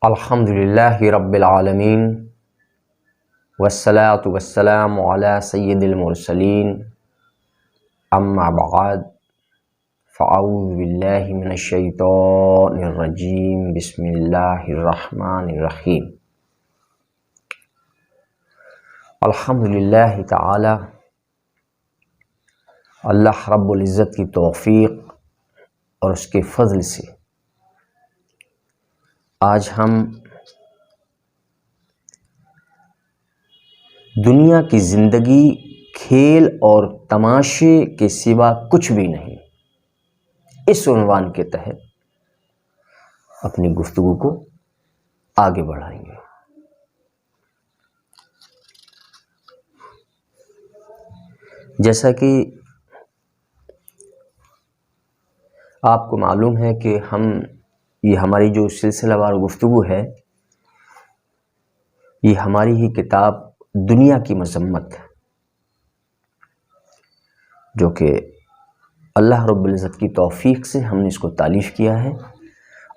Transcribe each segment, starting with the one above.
الحمدللہ رب العالمین والصلاة والسلام علی سید المرسلین اما بعد فاعوذ باللہ من الشیطان الرجیم بسم اللہ الرحمن الرحیم الحمدللہ تعالی اللہ رب العزت کی توفیق اور اس کے فضل سے آج ہم دنیا کی زندگی کھیل اور تماشے کے سوا کچھ بھی نہیں اس عنوان کے تحت اپنی گفتگو کو آگے بڑھائیں گے۔ جیسا کہ آپ کو معلوم ہے کہ یہ ہماری جو سلسلہ وار گفتگو ہے یہ ہماری ہی کتاب دنیا کی مذمت جو کہ اللہ رب العزت کی توفیق سے ہم نے اس کو تالیف کیا ہے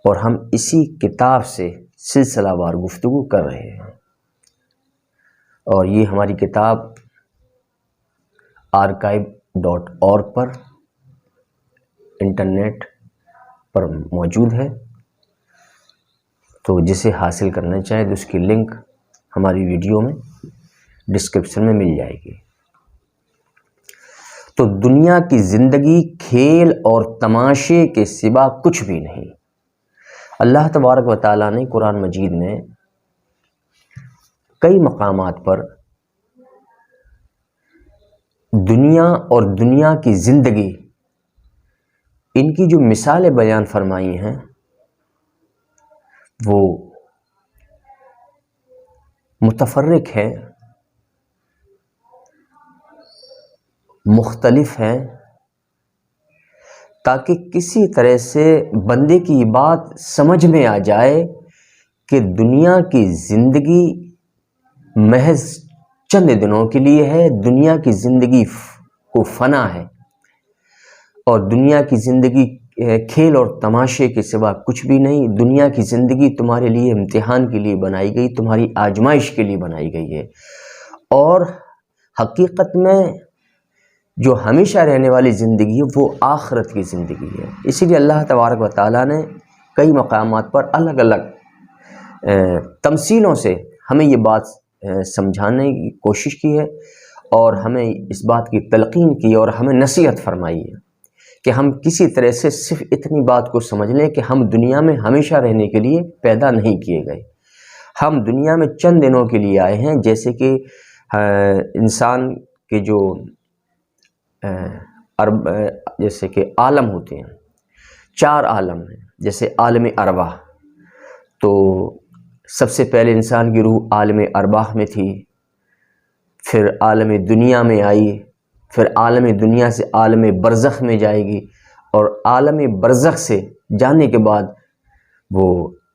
اور ہم اسی کتاب سے سلسلہ وار گفتگو کر رہے ہیں، اور یہ ہماری کتاب archive.org پر انٹرنیٹ پر موجود ہے، تو جسے حاصل کرنا چاہے تو اس کی لنک ہماری ویڈیو میں ڈسکرپشن میں مل جائے گی۔ تو دنیا کی زندگی کھیل اور تماشے کے سوا کچھ بھی نہیں۔ اللہ تبارک و تعالیٰ نے قرآن مجید میں کئی مقامات پر دنیا اور دنیا کی زندگی ان کی جو مثالیں بیان فرمائی ہیں وہ متفرق ہیں، مختلف ہیں، تاکہ کسی طرح سے بندے کی بات سمجھ میں آ جائے کہ دنیا کی زندگی محض چند دنوں کے لیے ہے، دنیا کی زندگی کو فنا ہے، اور دنیا کی زندگی کھیل اور تماشے کے سوا کچھ بھی نہیں۔ دنیا کی زندگی تمہارے لیے امتحان کے لیے بنائی گئی، تمہاری آزمائش کے لیے بنائی گئی ہے، اور حقیقت میں جو ہمیشہ رہنے والی زندگی ہے وہ آخرت کی زندگی ہے۔ اسی لیے اللہ تبارک و تعالیٰ نے کئی مقامات پر الگ الگ تمثیلوں سے ہمیں یہ بات سمجھانے کی کوشش کی ہے، اور ہمیں اس بات کی تلقین کی اور ہمیں نصیحت فرمائی ہے کہ ہم کسی طرح سے صرف اتنی بات کو سمجھ لیں کہ ہم دنیا میں ہمیشہ رہنے کے لیے پیدا نہیں کیے گئے، ہم دنیا میں چند دنوں کے لیے آئے ہیں۔ جیسے کہ انسان کے جو جیسے کہ عالم ہوتے ہیں، چار عالم ہیں، جیسے عالم ارواح، تو سب سے پہلے انسان کی روح عالم ارواح میں تھی، پھر عالم دنیا میں آئی، پھر عالم دنیا سے عالم برزخ میں جائے گی، اور عالم برزخ سے جانے کے بعد وہ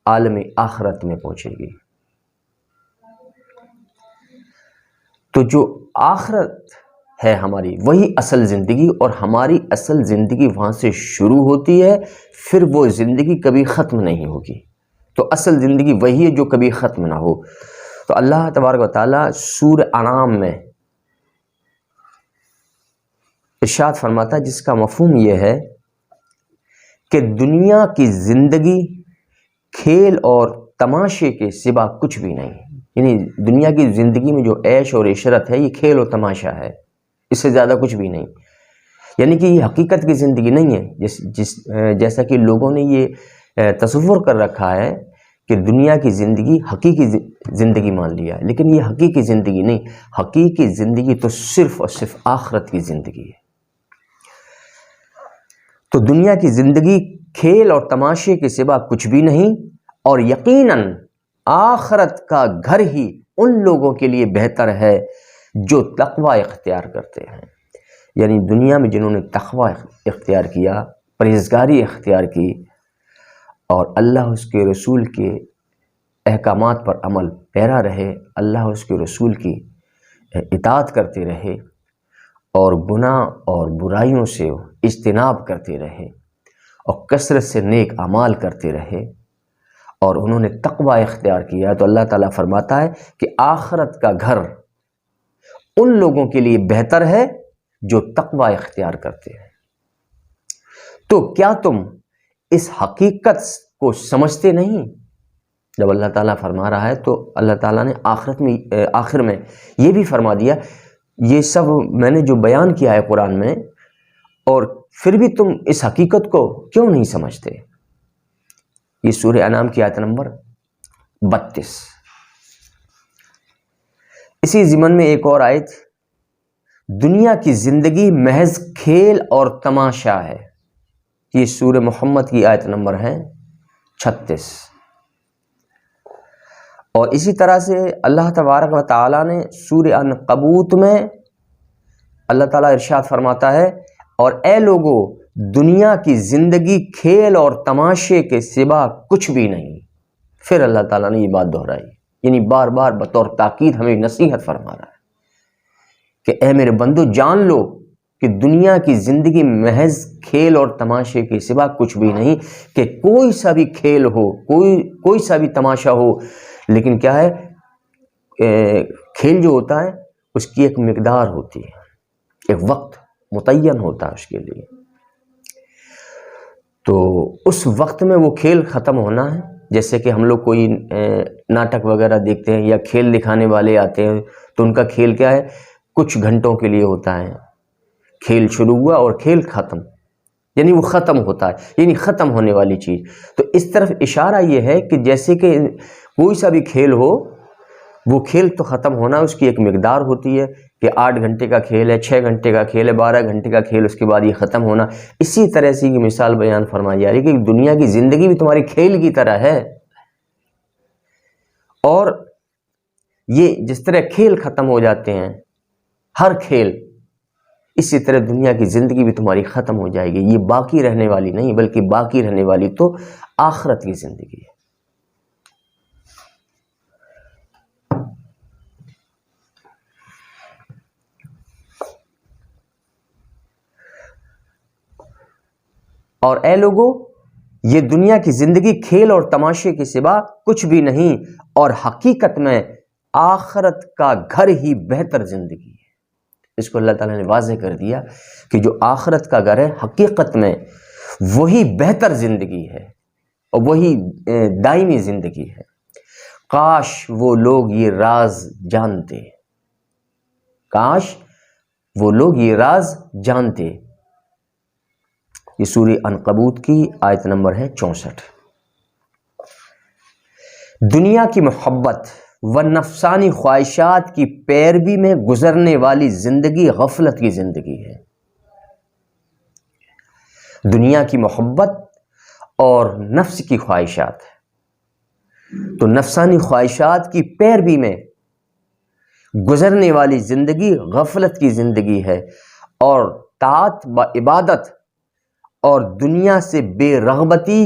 عالم آخرت میں پہنچے گی۔ تو جو آخرت ہے ہماری وہی اصل زندگی، اور ہماری اصل زندگی وہاں سے شروع ہوتی ہے، پھر وہ زندگی کبھی ختم نہیں ہوگی۔ تو اصل زندگی وہی ہے جو کبھی ختم نہ ہو۔ تو اللہ تبارک و تعالیٰ سورہ انعام میں ارشاد فرماتا ہے، جس کا مفہوم یہ ہے کہ دنیا کی زندگی کھیل اور تماشے کے سوا کچھ بھی نہیں، یعنی دنیا کی زندگی میں جو عیش اور عشرت ہے یہ کھیل اور تماشا ہے، اس سے زیادہ کچھ بھی نہیں، یعنی کہ یہ حقیقت کی زندگی نہیں ہے۔ جیسا کہ لوگوں نے یہ تصور کر رکھا ہے کہ دنیا کی زندگی حقیقی زندگی مان لیا ہے، لیکن یہ حقیقی زندگی نہیں، حقیقی زندگی تو صرف اور صرف آخرت کی زندگی ہے۔ تو دنیا کی زندگی کھیل اور تماشے کے سوا کچھ بھی نہیں، اور یقیناً آخرت کا گھر ہی ان لوگوں کے لیے بہتر ہے جو تقوی اختیار کرتے ہیں، یعنی دنیا میں جنہوں نے تقوی اختیار کیا، پرہیزگاری اختیار کی، اور اللہ اس کے رسول کے احکامات پر عمل پیرا رہے، اللہ اس کے رسول کی اطاعت کرتے رہے، اور گناہ اور برائیوں سے اجتناب کرتے رہے، اور کثرت سے نیک اعمال کرتے رہے، اور انہوں نے تقوی اختیار کیا تو اللہ تعالیٰ فرماتا ہے کہ آخرت کا گھر ان لوگوں کے لیے بہتر ہے جو تقوی اختیار کرتے ہیں۔ تو کیا تم اس حقیقت کو سمجھتے نہیں؟ جب اللہ تعالیٰ فرما رہا ہے تو اللہ تعالیٰ نے آخر میں یہ بھی فرما دیا، یہ سب میں نے جو بیان کیا ہے قرآن میں، اور پھر بھی تم اس حقیقت کو کیوں نہیں سمجھتے؟ یہ سورہ انعام کی آیت نمبر 32۔ اسی ضمن میں ایک اور آیت، دنیا کی زندگی محض کھیل اور تماشا ہے، یہ سورہ محمد کی آیت نمبر ہے 36۔ اور اسی طرح سے اللہ تبارک و تعالیٰ نے سورہ عنکبوت میں اللہ تعالیٰ ارشاد فرماتا ہے، اور اے لوگو دنیا کی زندگی کھیل اور تماشے کے سوا کچھ بھی نہیں۔ پھر اللہ تعالیٰ نے یہ بات دہرائی، یعنی بار بار بطور تاکید ہمیں نصیحت فرما رہا ہے کہ اے میرے بندو جان لو کہ دنیا کی زندگی محض کھیل اور تماشے کے سوا کچھ بھی نہیں، کہ کوئی سا بھی کھیل ہو، کوئی سا بھی تماشا ہو، لیکن کیا ہے، کھیل جو ہوتا ہے اس کی ایک مقدار ہوتی ہے، ایک وقت متعین ہوتا ہے اس کے لیے، تو اس وقت میں وہ کھیل ختم ہونا ہے۔ جیسے کہ ہم لوگ کوئی ناٹک وغیرہ دیکھتے ہیں یا کھیل دکھانے والے آتے ہیں تو ان کا کھیل کیا ہے، کچھ گھنٹوں کے لیے ہوتا ہے، کھیل شروع ہوا اور کھیل ختم، یعنی وہ ختم ہوتا ہے، یعنی ختم ہونے والی چیز۔ تو اس طرف اشارہ یہ ہے کہ جیسے کہ کوئی سا بھی کھیل ہو، وہ کھیل تو ختم ہونا، اس کی ایک مقدار ہوتی ہے کہ 8 گھنٹے کا کھیل ہے، 6 گھنٹے کا کھیل ہے، 12 گھنٹے کا کھیل، اس کے بعد یہ ختم ہونا۔ اسی طرح سے یہ مثال بیان فرمائی جا رہی ہے کہ دنیا کی زندگی بھی تمہاری کھیل کی طرح ہے، اور یہ جس طرح کھیل ختم ہو جاتے ہیں ہر کھیل، اسی طرح دنیا کی زندگی بھی تمہاری ختم ہو جائے گی، یہ باقی رہنے والی نہیں، بلکہ باقی رہنے والی تو آخرت کی زندگی ہے۔ اور اے لوگو یہ دنیا کی زندگی کھیل اور تماشے کے سوا کچھ بھی نہیں، اور حقیقت میں آخرت کا گھر ہی بہتر زندگی ہے۔ اس کو اللہ تعالیٰ نے واضح کر دیا کہ جو آخرت کا گھر ہے حقیقت میں وہی بہتر زندگی ہے اور وہی دائمی زندگی ہے۔ کاش وہ لوگ یہ راز جانتے، کاش وہ لوگ یہ راز جانتے۔ یہ سورہ عنکبوت کی آیت نمبر ہے 64۔ دنیا کی محبت و نفسانی خواہشات کی پیروی میں گزرنے والی زندگی غفلت کی زندگی ہے۔ دنیا کی محبت اور نفس کی خواہشات، تو نفسانی خواہشات کی پیروی میں گزرنے والی زندگی غفلت کی زندگی ہے، اور طاعت و عبادت اور دنیا سے بے رغبتی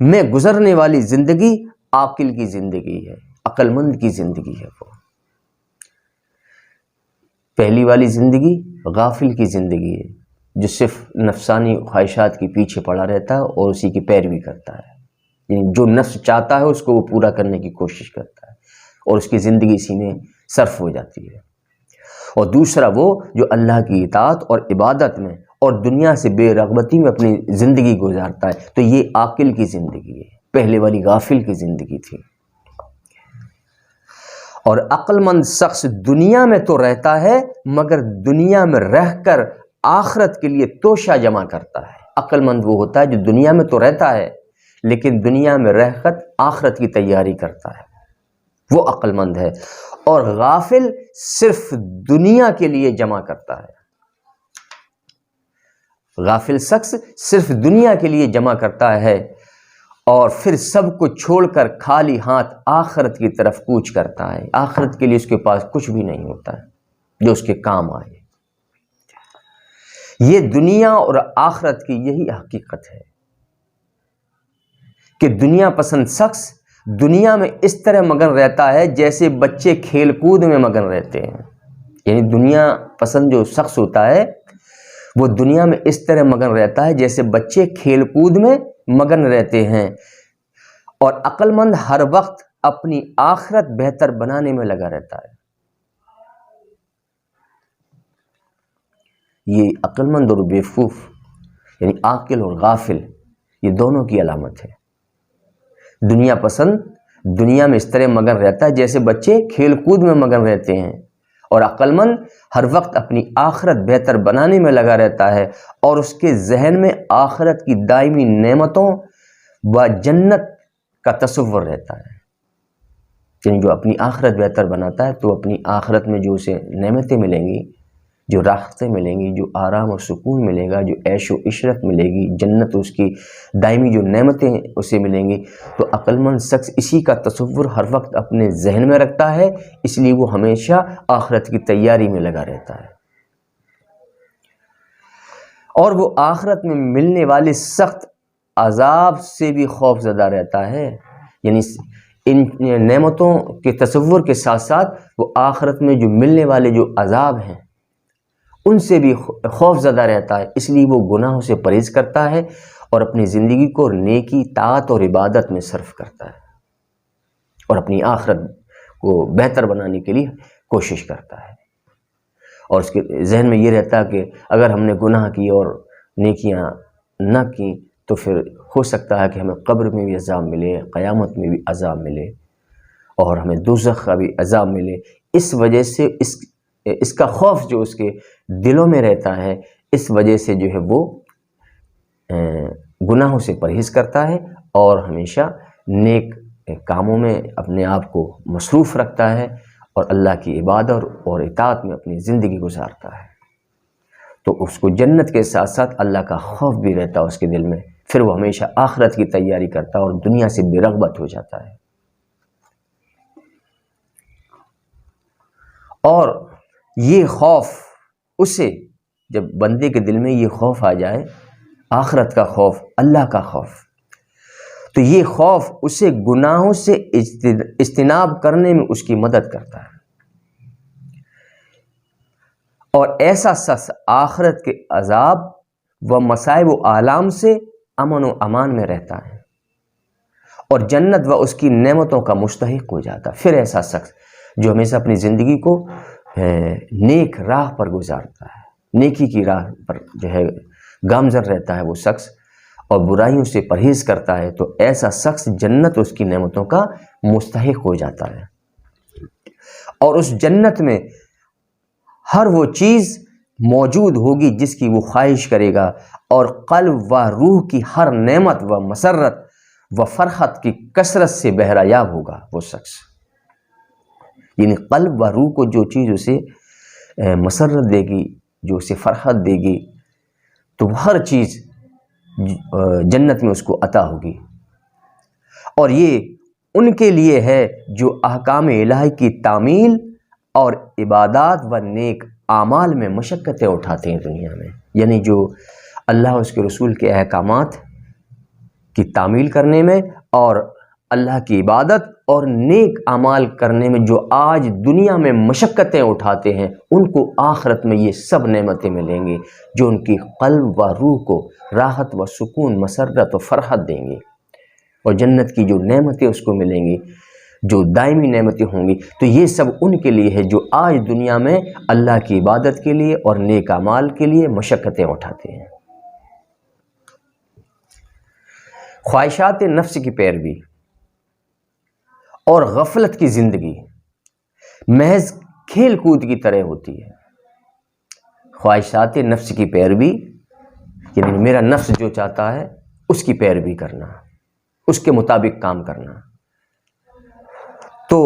میں گزرنے والی زندگی عاقل کی زندگی ہے، عقل مند کی زندگی ہے۔ وہ پہلی والی زندگی غافل کی زندگی ہے، جو صرف نفسانی خواہشات کے پیچھے پڑا رہتا ہے اور اسی کی پیروی کرتا ہے، یعنی جو نفس چاہتا ہے اس کو وہ پورا کرنے کی کوشش کرتا ہے اور اس کی زندگی اسی میں صرف ہو جاتی ہے۔ اور دوسرا وہ جو اللہ کی اطاعت اور عبادت میں اور دنیا سے بے رغبتی میں اپنی زندگی گزارتا ہے، تو یہ عاقل کی زندگی ہے، پہلے والی غافل کی زندگی تھی۔ اور عقل مند شخص دنیا میں تو رہتا ہے مگر دنیا میں رہ کر آخرت کے لیے توشہ جمع کرتا ہے۔ عقل مند وہ ہوتا ہے جو دنیا میں تو رہتا ہے لیکن دنیا میں رہ کر آخرت کی تیاری کرتا ہے، وہ عقل مند ہے۔ اور غافل صرف دنیا کے لیے جمع کرتا ہے، غافل شخص صرف دنیا کے لیے جمع کرتا ہے اور پھر سب کو چھوڑ کر خالی ہاتھ آخرت کی طرف کوچ کرتا ہے۔ آخرت کے لیے اس کے پاس کچھ بھی نہیں ہوتا ہے جو اس کے کام آئے۔ یہ دنیا اور آخرت کی یہی حقیقت ہے کہ دنیا پسند شخص دنیا میں اس طرح مگن رہتا ہے جیسے بچے کھیل کود میں مگن رہتے ہیں، یعنی دنیا پسند جو شخص ہوتا ہے وہ دنیا میں اس طرح مگن رہتا ہے جیسے بچے کھیل کود میں مگن رہتے ہیں، اور عقل مند ہر وقت اپنی آخرت بہتر بنانے میں لگا رہتا ہے. یہ عقل مند اور بیوقوف یعنی عاقل اور غافل یہ دونوں کی علامت ہے. دنیا پسند دنیا میں اس طرح مگن رہتا ہے جیسے بچے کھیل کود میں مگن رہتے ہیں، اور عقل مند ہر وقت اپنی آخرت بہتر بنانے میں لگا رہتا ہے اور اس کے ذہن میں آخرت کی دائمی نعمتوں و جنت کا تصور رہتا ہے. یعنی جو اپنی آخرت بہتر بناتا ہے تو اپنی آخرت میں جو اسے نعمتیں ملیں گی، جو راحتیں ملیں گی، جو آرام اور سکون ملے گا، جو عیش و عشرت ملے گی، جنت اس کی دائمی جو نعمتیں اسے ملیں گی، تو عقل مند شخص اسی کا تصور ہر وقت اپنے ذہن میں رکھتا ہے، اس لیے وہ ہمیشہ آخرت کی تیاری میں لگا رہتا ہے. اور وہ آخرت میں ملنے والے سخت عذاب سے بھی خوف زدہ رہتا ہے. یعنی ان نعمتوں کے تصور کے ساتھ ساتھ وہ آخرت میں جو ملنے والے جو عذاب ہیں ان سے بھی خوف زدہ رہتا ہے، اس لیے وہ گناہوں سے پرہیز کرتا ہے اور اپنی زندگی کو نیکی، طاعت اور عبادت میں صرف کرتا ہے اور اپنی آخرت کو بہتر بنانے کے لیے کوشش کرتا ہے. اور اس کے ذہن میں یہ رہتا ہے کہ اگر ہم نے گناہ کی اور نیکیاں نہ کی تو پھر ہو سکتا ہے کہ ہمیں قبر میں بھی عذاب ملے، قیامت میں بھی عذاب ملے اور ہمیں دوزخ کا بھی عذاب ملے. اس وجہ سے اس کا خوف جو اس کے دلوں میں رہتا ہے، اس وجہ سے جو ہے وہ گناہوں سے پرہیز کرتا ہے اور ہمیشہ نیک کاموں میں اپنے آپ کو مصروف رکھتا ہے اور اللہ کی عبادت اور اطاعت میں اپنی زندگی گزارتا ہے. تو اس کو جنت کے ساتھ ساتھ اللہ کا خوف بھی رہتا ہے اس کے دل میں، پھر وہ ہمیشہ آخرت کی تیاری کرتا ہے اور دنیا سے بے رغبت ہو جاتا ہے. اور یہ خوف اسے جب بندے کے دل میں یہ خوف آ جائے، آخرت کا خوف، اللہ کا خوف، تو یہ خوف اسے گناہوں سے اجتناب کرنے میں اس کی مدد کرتا ہے. اور ایسا شخص آخرت کے عذاب و مصائب و آلام سے امن و امان میں رہتا ہے اور جنت و اس کی نعمتوں کا مستحق ہو جاتا ہے. پھر ایسا شخص جو ہمیشہ اپنی زندگی کو نیک راہ پر گزارتا ہے، نیکی کی راہ پر جو ہے گامزن رہتا ہے وہ شخص اور برائیوں سے پرہیز کرتا ہے، تو ایسا شخص جنت اس کی نعمتوں کا مستحق ہو جاتا ہے. اور اس جنت میں ہر وہ چیز موجود ہوگی جس کی وہ خواہش کرے گا اور قلب و روح کی ہر نعمت و مسرت و فرحت کی کثرت سے بہرہ یاب ہوگا وہ شخص. یعنی قلب و روح کو جو چیز اسے مسرت دے گی، جو اسے فرحت دے گی، تو ہر چیز جنت میں اس کو عطا ہوگی. اور یہ ان کے لیے ہے جو احکام الہی کی تعمیل اور عبادات و نیک اعمال میں مشقتیں اٹھاتے ہیں دنیا میں. یعنی جو اللہ اس کے رسول کے احکامات کی تعمیل کرنے میں اور اللہ کی عبادت اور نیک اعمال کرنے میں جو آج دنیا میں مشقتیں اٹھاتے ہیں، ان کو آخرت میں یہ سب نعمتیں ملیں گی جو ان کی قلب و روح کو راحت و سکون، مسرت و فرحت دیں گی. اور جنت کی جو نعمتیں اس کو ملیں گی، جو دائمی نعمتیں ہوں گی، تو یہ سب ان کے لیے ہے جو آج دنیا میں اللہ کی عبادت کے لیے اور نیک اعمال کے لیے مشقتیں اٹھاتے ہیں. خواہشات نفس کی پیروی اور غفلت کی زندگی محض کھیل کود کی طرح ہوتی ہے. خواہشات نفس کی پیروی یعنی میرا نفس جو چاہتا ہے اس کی پیروی کرنا، اس کے مطابق کام کرنا. تو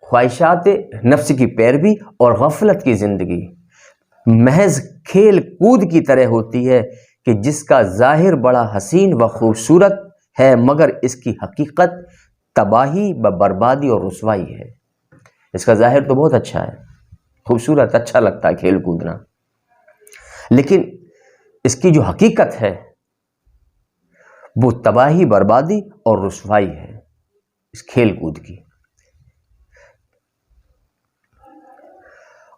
خواہشات نفس کی پیروی اور غفلت کی زندگی محض کھیل کود کی طرح ہوتی ہے کہ جس کا ظاہر بڑا حسین و خوبصورت ہے مگر اس کی حقیقت تباہی و بربادی اور رسوائی ہے. اس کا ظاہر تو بہت اچھا ہے، خوبصورت، اچھا لگتا ہے کھیل کودنا، لیکن اس کی جو حقیقت ہے وہ تباہی، بربادی اور رسوائی ہے اس کھیل کود کی.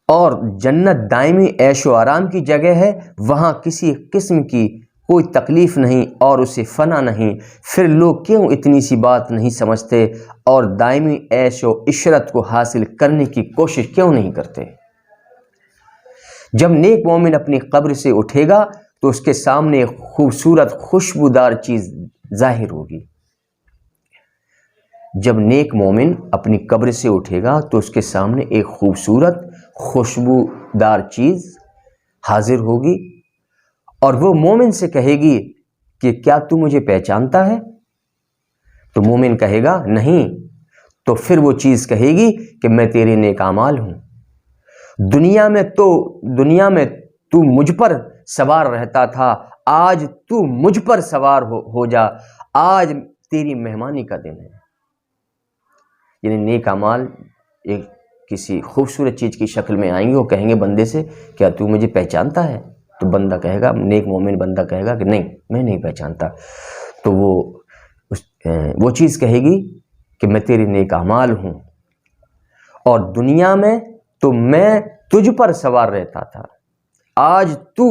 اور جنت دائمی عیش و آرام کی جگہ ہے، وہاں کسی قسم کی کوئی تکلیف نہیں اور اسے فنا نہیں، پھر لوگ کیوں اتنی سی بات نہیں سمجھتے اور دائمی عیش و عشرت کو حاصل کرنے کی کوشش کیوں نہیں کرتے؟ جب نیک مومن اپنی قبر سے اٹھے گا تو اس کے سامنے ایک خوبصورت خوشبودار چیز ظاہر ہوگی۔ جب نیک مومن اپنی قبر سے اٹھے گا تو اس کے سامنے ایک خوبصورت خوشبودار چیز حاضر ہوگی اور وہ مومن سے کہے گی کہ کیا تو مجھے پہچانتا ہے؟ تو مومن کہے گا نہیں، تو پھر وہ چیز کہے گی کہ میں تیرے نیک اعمال ہوں، دنیا میں تو مجھ پر سوار رہتا تھا، آج تو مجھ پر سوار ہو جا، آج تیری مہمانی کا دن ہے۔ یعنی نیک اعمال ایک کسی خوبصورت چیز کی شکل میں آئیں گے، وہ کہیں گے بندے سے کیا تو مجھے پہچانتا ہے؟ تو بندہ کہے گا، نیک مومن بندہ کہے گا کہ نہیں، میں نہیں پہچانتا۔ تو وہ چیز کہے گی کہ میں تیرے نیک اعمال ہوں، اور دنیا میں تو میں تجھ پر سوار رہتا تھا، آج تو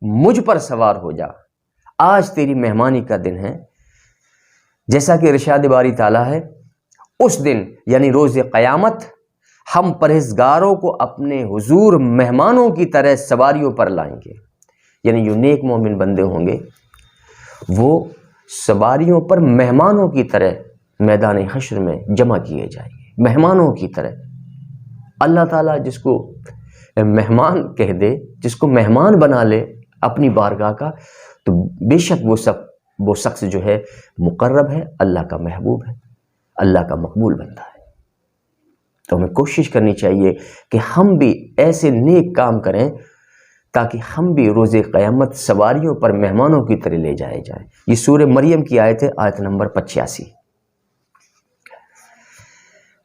مجھ پر سوار ہو جا، آج تیری مہمانی کا دن ہے۔ جیسا کہ ارشاد باری تعالیٰ ہے، اس دن یعنی روز قیامت ہم پرہیزگاروں کو اپنے حضور مہمانوں کی طرح سواریوں پر لائیں گے۔ یعنی جو نیک مومن بندے ہوں گے وہ سواریوں پر مہمانوں کی طرح میدان حشر میں جمع کیے جائیں گے، مہمانوں کی طرح۔ اللہ تعالیٰ جس کو مہمان کہہ دے، جس کو مہمان بنا لے اپنی بارگاہ کا، تو بے شک وہ شخص جو ہے مقرب ہے، اللہ کا محبوب ہے، اللہ کا مقبول بندہ ہے۔ تو ہمیں کوشش کرنی چاہیے کہ ہم بھی ایسے نیک کام کریں تاکہ ہم بھی روز قیامت سواریوں پر مہمانوں کی طرح لے جائے جائیں۔ یہ سورہ مریم کی آیت ہے، آیت نمبر 85۔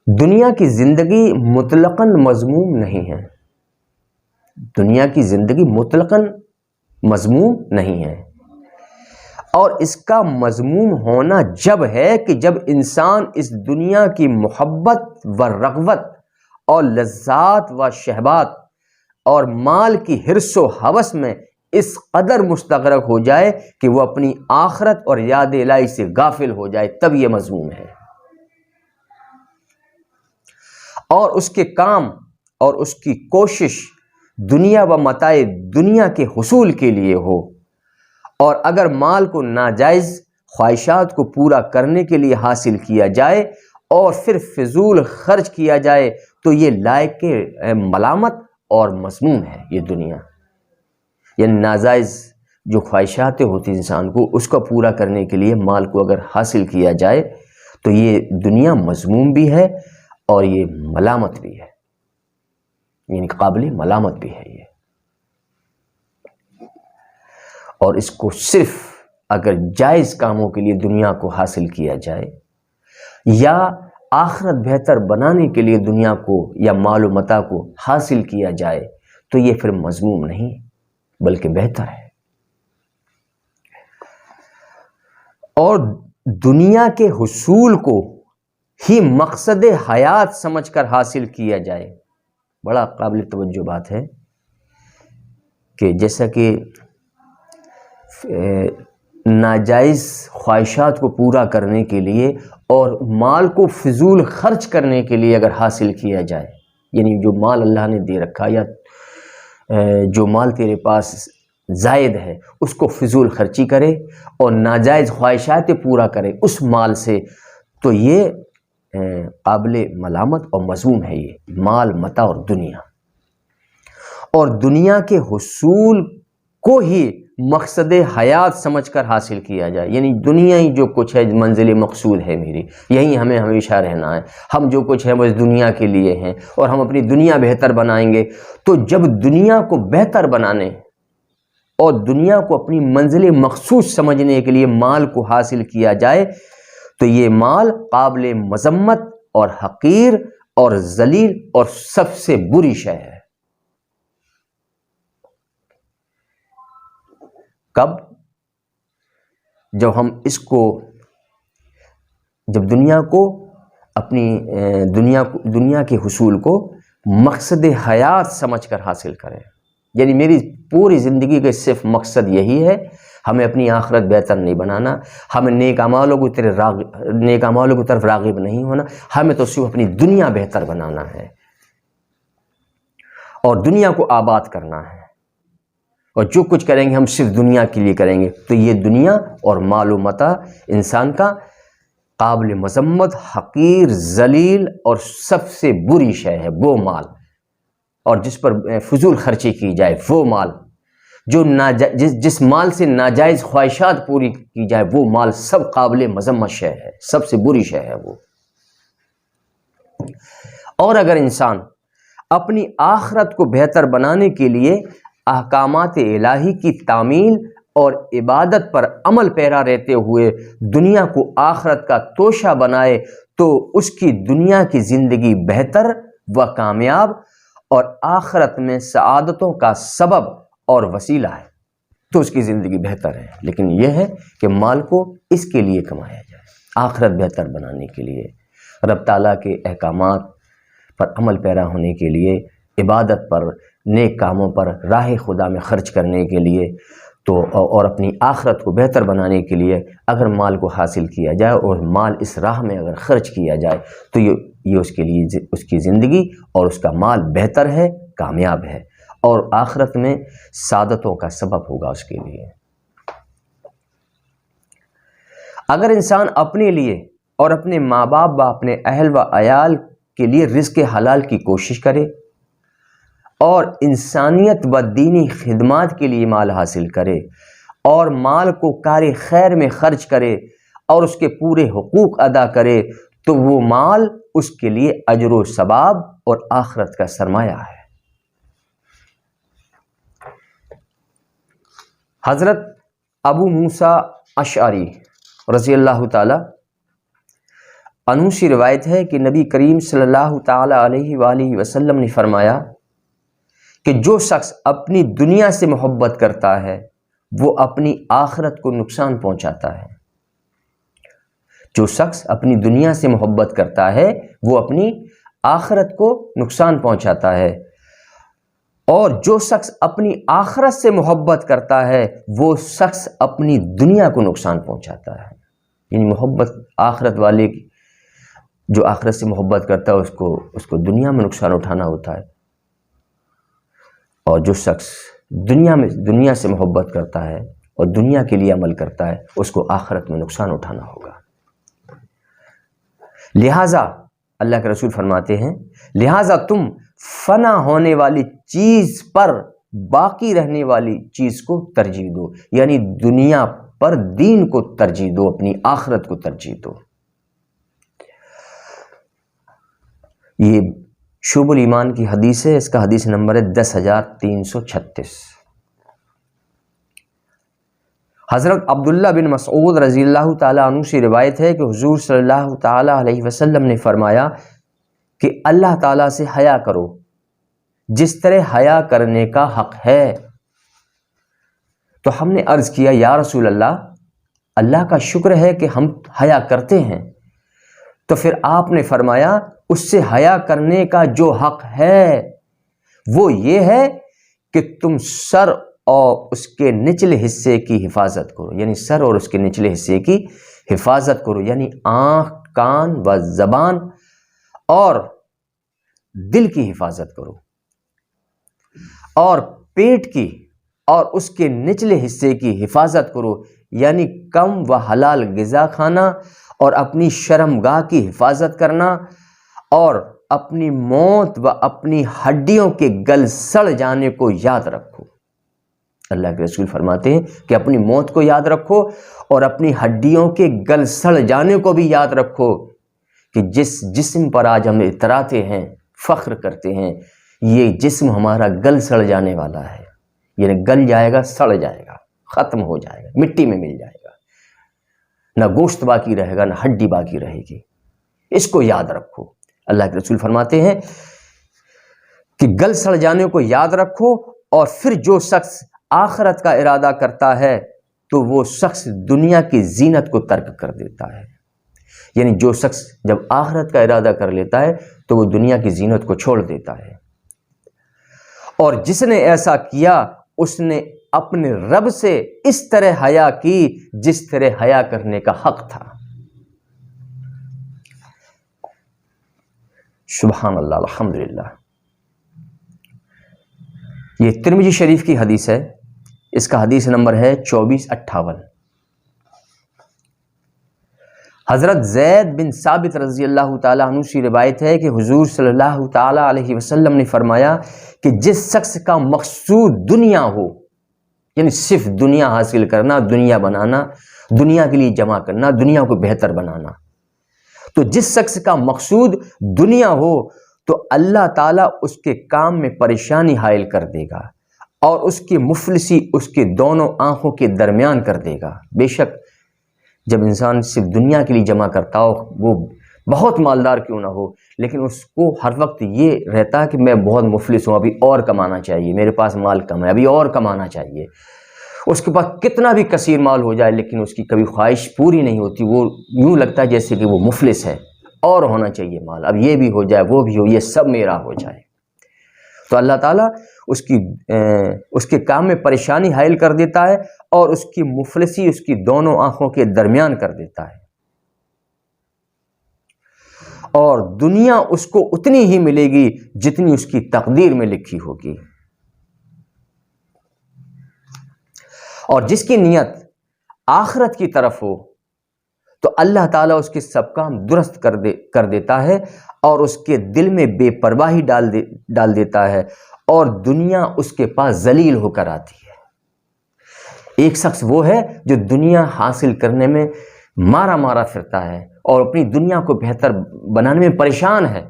دنیا کی زندگی مطلقاً مذموم نہیں ہے، دنیا کی زندگی مطلقاً مذموم نہیں ہے، اور اس کا مذموم ہونا جب ہے کہ جب انسان اس دنیا کی محبت و رغبت اور لذات و شہوات اور مال کی حرص و ہوس میں اس قدر مستغرق ہو جائے کہ وہ اپنی آخرت اور یاد الہی سے غافل ہو جائے، تب یہ مذموم ہے۔ اور اس کے کام اور اس کی کوشش دنیا و متاع دنیا کے حصول کے لیے ہو، اور اگر مال کو ناجائز خواہشات کو پورا کرنے کے لیے حاصل کیا جائے اور پھر فضول خرچ کیا جائے تو یہ لائق ملامت اور مذموم ہے۔ یہ دنیا یعنی ناجائز جو خواہشات ہوتی انسان کو، اس کو پورا کرنے کے لیے مال کو اگر حاصل کیا جائے تو یہ دنیا مذموم بھی ہے اور یہ ملامت بھی ہے، یعنی قابل ملامت بھی ہے یہ۔ اور اس کو صرف اگر جائز کاموں کے لیے دنیا کو حاصل کیا جائے یا آخرت بہتر بنانے کے لیے دنیا کو یا مال و متاع کو حاصل کیا جائے تو یہ پھر مذموم نہیں بلکہ بہتر ہے۔ اور دنیا کے حصول کو ہی مقصد حیات سمجھ کر حاصل کیا جائے، بڑا قابل توجہ بات ہے کہ جیسا کہ ناجائز خواہشات کو پورا کرنے کے لیے اور مال کو فضول خرچ کرنے کے لیے اگر حاصل کیا جائے، یعنی جو مال اللہ نے دے رکھا یا جو مال تیرے پاس زائد ہے اس کو فضول خرچی کرے اور ناجائز خواہشات پورا کرے اس مال سے، تو یہ قابل ملامت اور مذموم ہے۔ یہ مال متاع اور دنیا، اور دنیا کے حصول کو ہی مقصد حیات سمجھ کر حاصل کیا جائے، یعنی دنیا ہی جو کچھ ہے منزل مقصود ہے میری، یہی ہمیں ہمیشہ رہنا ہے، ہم جو کچھ ہے وہ اس دنیا کے لیے ہیں اور ہم اپنی دنیا بہتر بنائیں گے۔ تو جب دنیا کو بہتر بنانے اور دنیا کو اپنی منزل مقصود سمجھنے کے لیے مال کو حاصل کیا جائے تو یہ مال قابل مذمت اور حقیر اور ذلیل اور سب سے بری شے ہے۔ کب؟ جب ہم اس کو، جب دنیا کو اپنی دنیا کے حصول کو مقصد حیات سمجھ کر حاصل کریں، یعنی میری پوری زندگی کا صرف مقصد یہی ہے ہمیں اپنی آخرت بہتر نہیں بنانا، ہمیں نیک اعمالوں کی طرف راغب نہیں ہونا، ہمیں تو صرف اپنی دنیا بہتر بنانا ہے اور دنیا کو آباد کرنا ہے، اور جو کچھ کریں گے ہم صرف دنیا کے لیے کریں گے۔ تو یہ دنیا اور مال و متاع انسان کا قابل مذمت، حقیر، ذلیل اور سب سے بری شے ہے وہ مال، اور جس پر فضول خرچی کی جائے وہ مال، جو جس مال سے ناجائز خواہشات پوری کی جائے وہ مال، سب قابل مذمت شے ہے، سب سے بری شے ہے وہ۔ اور اگر انسان اپنی آخرت کو بہتر بنانے کے لیے احکامات الہی کی تعمیل اور عبادت پر عمل پیرا رہتے ہوئے دنیا کو آخرت کا توشہ بنائے تو اس کی دنیا کی زندگی بہتر و کامیاب اور آخرت میں سعادتوں کا سبب اور وسیلہ ہے، تو اس کی زندگی بہتر ہے۔ لیکن یہ ہے کہ مال کو اس کے لیے کمایا جائے، آخرت بہتر بنانے کے لیے، رب تعالیٰ کے احکامات پر عمل پیرا ہونے کے لیے، عبادت پر، نیک کاموں پر، راہ خدا میں خرچ کرنے کے لیے، تو اور اپنی آخرت کو بہتر بنانے کے لیے اگر مال کو حاصل کیا جائے اور مال اس راہ میں اگر خرچ کیا جائے تو یہ اس کے لیے، اس کی زندگی اور اس کا مال بہتر ہے، کامیاب ہے، اور آخرت میں سعادتوں کا سبب ہوگا اس کے لیے۔ اگر انسان اپنے لیے اور اپنے ماں باپ و اپنے اہل و عیال کے لیے رزق حلال کی کوشش کرے اور انسانیت و دینی خدمات کے لیے مال حاصل کرے اور مال کو کار خیر میں خرچ کرے اور اس کے پورے حقوق ادا کرے تو وہ مال اس کے لیے اجر و ثواب اور آخرت کا سرمایہ ہے۔ حضرت ابو موسیٰ اشعری رضی اللہ تعالی عنہ سے روایت ہے کہ نبی کریم صلی اللہ تعالی علیہ وآلہ وسلم نے فرمایا کہ جو شخص اپنی دنیا سے محبت کرتا ہے وہ اپنی آخرت کو نقصان پہنچاتا ہے۔ جو شخص اپنی دنیا سے محبت کرتا ہے وہ اپنی آخرت کو نقصان پہنچاتا ہے، اور جو شخص اپنی آخرت سے محبت کرتا ہے وہ شخص اپنی دنیا کو نقصان پہنچاتا ہے۔ یعنی محبت آخرت والے کی، جو آخرت سے محبت کرتا ہے اس کو دنیا میں نقصان اٹھانا ہوتا ہے، اور جو شخص دنیا سے محبت کرتا ہے اور دنیا کے لیے عمل کرتا ہے اس کو آخرت میں نقصان اٹھانا ہوگا۔ لہٰذا اللہ کے رسول فرماتے ہیں، لہٰذا تم فنا ہونے والی چیز پر باقی رہنے والی چیز کو ترجیح دو، یعنی دنیا پر دین کو ترجیح دو، اپنی آخرت کو ترجیح دو۔ یہ شعب الایمان کی حدیث ہے، اس کا حدیث نمبر ہے 10,336۔ حضرت عبداللہ بن مسعود رضی اللہ تعالیٰ عنہ سے روایت ہے کہ حضور صلی اللہ تعالیٰ علیہ وسلم نے فرمایا کہ اللہ تعالیٰ سے حیا کرو جس طرح حیا کرنے کا حق ہے۔ تو ہم نے عرض کیا یا رسول اللہ، اللہ کا شکر ہے کہ ہم حیا کرتے ہیں۔ تو پھر آپ نے فرمایا اس سے حیا کرنے کا جو حق ہے وہ یہ ہے کہ تم سر اور اس کے نچلے حصے کی حفاظت کرو، یعنی سر اور اس کے نچلے حصے کی حفاظت کرو، یعنی آنکھ، کان و زبان اور دل کی حفاظت کرو، اور پیٹ کی اور اس کے نچلے حصے کی حفاظت کرو، یعنی کم و حلال غذا کھانا اور اپنی شرمگاہ کی حفاظت کرنا، اور اپنی موت و اپنی ہڈیوں کے گل سڑ جانے کو یاد رکھو۔ اللہ کے رسول فرماتے ہیں کہ اپنی موت کو یاد رکھو اور اپنی ہڈیوں کے گل سڑ جانے کو بھی یاد رکھو، کہ جس جسم پر آج ہم اتراتے ہیں، فخر کرتے ہیں، یہ جسم ہمارا گل سڑ جانے والا ہے، یعنی گل جائے گا، سڑ جائے گا، ختم ہو جائے گا، مٹی میں مل جائے گا، نہ گوشت باقی رہے گا نہ ہڈی باقی رہے گی، اس کو یاد رکھو۔ اللہ کے رسول فرماتے ہیں کہ گل سڑ جانے کو یاد رکھو، اور پھر جو شخص آخرت کا ارادہ کرتا ہے تو وہ شخص دنیا کی زینت کو ترک کر دیتا ہے۔ یعنی جو شخص جب آخرت کا ارادہ کر لیتا ہے تو وہ دنیا کی زینت کو چھوڑ دیتا ہے، اور جس نے ایسا کیا اس نے اپنے رب سے اس طرح حیا کی جس طرح حیا کرنے کا حق تھا۔ سبحان اللہ، الحمدللہ۔ یہ ترمذی شریف کی حدیث ہے، اس کا حدیث نمبر ہے 2458۔ حضرت زید بن ثابت رضی اللہ تعالیٰ عنہ سے روایت ہے کہ حضور صلی اللہ تعالیٰ علیہ وسلم نے فرمایا کہ جس شخص کا مقصود دنیا ہو، یعنی صرف دنیا حاصل کرنا، دنیا بنانا، دنیا کے لیے جمع کرنا، دنیا کو بہتر بنانا، تو جس شخص کا مقصود دنیا ہو تو اللہ تعالیٰ اس کے کام میں پریشانی حائل کر دے گا اور اس کی مفلسی اس کے دونوں آنکھوں کے درمیان کر دے گا۔ بے شک جب انسان صرف دنیا کے لیے جمع کرتا ہو، وہ بہت مالدار کیوں نہ ہو، لیکن اس کو ہر وقت یہ رہتا ہے کہ میں بہت مفلس ہوں، ابھی اور کمانا چاہیے، میرے پاس مال کم ہے، ابھی اور کمانا چاہیے۔ اس کے پاس کتنا بھی کثیر مال ہو جائے لیکن اس کی کبھی خواہش پوری نہیں ہوتی، وہ یوں لگتا ہے جیسے کہ وہ مفلس ہے، اور ہونا چاہیے مال، اب یہ بھی ہو جائے، وہ بھی ہو، یہ سب میرا ہو جائے۔ تو اللہ تعالیٰ اس کے کام میں پریشانی حائل کر دیتا ہے اور اس کی مفلسی اس کی دونوں آنکھوں کے درمیان کر دیتا ہے، اور دنیا اس کو اتنی ہی ملے گی جتنی اس کی تقدیر میں لکھی ہوگی۔ اور جس کی نیت آخرت کی طرف ہو تو اللہ تعالیٰ اس کے سب کام درست کر دیتا ہے اور اس کے دل میں بے پرواہی ڈال دیتا ہے، اور دنیا اس کے پاس ذلیل ہو کر آتی ہے۔ ایک شخص وہ ہے جو دنیا حاصل کرنے میں مارا پھرتا ہے اور اپنی دنیا کو بہتر بنانے میں پریشان ہے،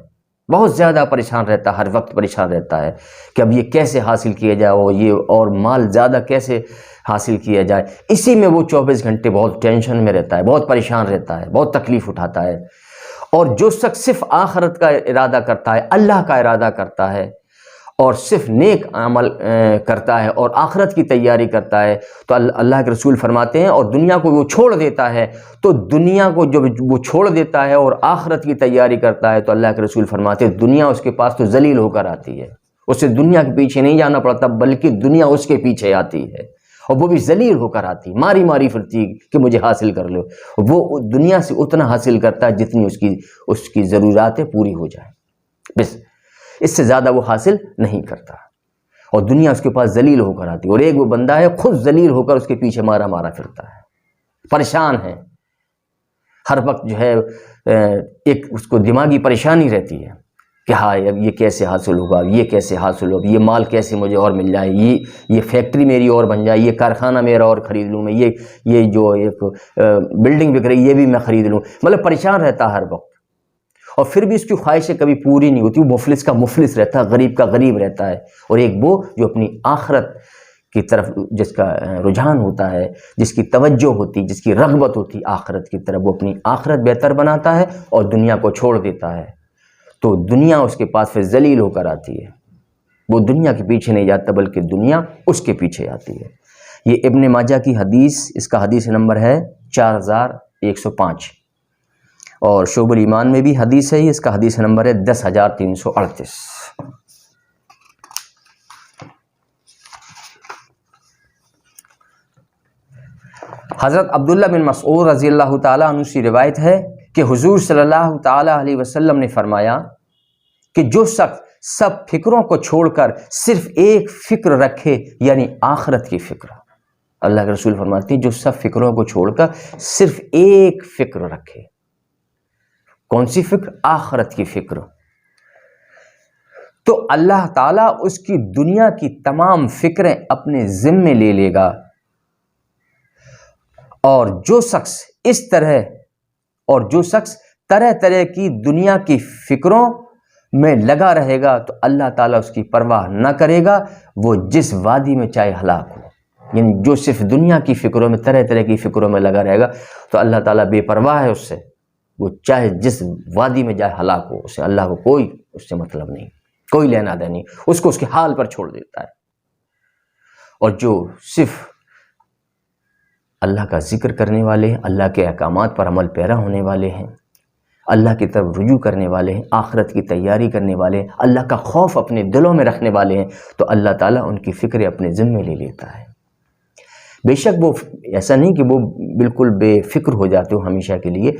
بہت زیادہ پریشان رہتا ہے، ہر وقت پریشان رہتا ہے کہ اب یہ کیسے حاصل کیا جائے، اور یہ اور مال زیادہ کیسے حاصل کیا جائے۔ اسی میں وہ 24 گھنٹے بہت ٹینشن میں رہتا ہے، بہت پریشان رہتا ہے، بہت تکلیف اٹھاتا ہے۔ اور جو شخص صرف آخرت کا ارادہ کرتا ہے، اللہ کا ارادہ کرتا ہے اور صرف نیک عمل کرتا ہے اور آخرت کی تیاری کرتا ہے، تو اللہ کے رسول فرماتے ہیں، اور دنیا کو وہ چھوڑ دیتا ہے، تو دنیا کو جب وہ چھوڑ دیتا ہے اور آخرت کی تیاری کرتا ہے تو اللہ کے رسول فرماتے ہیں دنیا اس کے پاس تو ذلیل ہو کر آتی ہے، اسے دنیا کے پیچھے نہیں جانا پڑتا بلکہ دنیا اس کے پیچھے آتی ہے، اور وہ بھی ذلیل ہو کر آتی، ماری پھرتی کہ مجھے حاصل کر لو۔ وہ دنیا سے اتنا حاصل کرتا ہے جتنی اس کی ضرورتیں پوری ہو جائیں، بس اس سے زیادہ وہ حاصل نہیں کرتا، اور دنیا اس کے پاس ذلیل ہو کر آتی۔ اور ایک وہ بندہ ہے خود ذلیل ہو کر اس کے پیچھے مارا پھرتا ہے، پریشان ہے، ہر وقت جو ہے ایک اس کو دماغی پریشانی رہتی ہے کہ ہاں اب یہ کیسے حاصل ہوگا، یہ کیسے حاصل ہوگا، یہ مال کیسے مجھے اور مل جائے، یہ فیکٹری میری اور بن جائے، یہ کارخانہ میرا اور خرید لوں میں، یہ جو ایک بلڈنگ بک رہی یہ بھی میں خرید لوں، مطلب پریشان رہتا ہے ہر وقت، اور پھر بھی اس کی خواہشیں کبھی پوری نہیں ہوتی، وہ مفلس کا مفلس رہتا ہے، غریب کا غریب رہتا ہے۔ اور ایک وہ جو اپنی آخرت کی طرف جس کا رجحان ہوتا ہے، جس کی توجہ ہوتی، جس کی رغبت ہوتی آخرت کی طرف، وہ اپنی آخرت بہتر بناتا ہے اور دنیا کو چھوڑ دیتا ہے، تو دنیا اس کے پاس پھر ذلیل ہو کر آتی ہے، وہ دنیا کے پیچھے نہیں جاتا بلکہ دنیا اس کے پیچھے آتی ہے۔ یہ ابن ماجہ کی حدیث، اس کا حدیث نمبر ہے 4105، اور شعب الایمان میں بھی حدیث ہے، اس کا حدیث نمبر ہے 10338۔ حضرت عبداللہ بن مسعود رضی اللہ تعالیٰ عنہ سے روایت ہے کہ حضور صلی اللہ تعالیٰ علیہ وسلم نے فرمایا کہ جو شخص سب فکروں کو چھوڑ کر صرف ایک فکر رکھے، یعنی آخرت کی فکر، اللہ کے رسول فرماتے ہیں جو سب فکروں کو چھوڑ کر صرف ایک فکر رکھے، کون سی فکر؟ آخرت کی فکر، تو اللہ تعالیٰ اس کی دنیا کی تمام فکریں اپنے ذمے لے لے گا، اور جو شخص طرح طرح کی دنیا کی فکروں میں لگا رہے گا تو اللہ تعالیٰ اس کی پرواہ نہ کرے گا، وہ جس وادی میں چاہے ہلاک ہو، یعنی جو صرف دنیا کی فکروں میں، طرح طرح کی فکروں میں لگا رہے گا تو اللہ تعالیٰ بے پرواہ ہے اس سے، وہ چاہے جس وادی میں جائے ہلاک ہو، اسے اللہ کو کوئی اس سے مطلب نہیں، کوئی لینا دینا نہیں، اس کو اس کے حال پر چھوڑ دیتا ہے۔ اور جو صرف اللہ کا ذکر کرنے والے ہیں، اللہ کے احکامات پر عمل پیرا ہونے والے ہیں، اللہ کی طرف رجوع کرنے والے ہیں، آخرت کی تیاری کرنے والے ہیں، اللہ کا خوف اپنے دلوں میں رکھنے والے ہیں، تو اللہ تعالیٰ ان کی فکریں اپنے ذمے لے لیتا ہے۔ بے شک وہ ایسا نہیں کہ وہ بالکل بے فکر ہو جاتے ہو ہمیشہ کے لیے،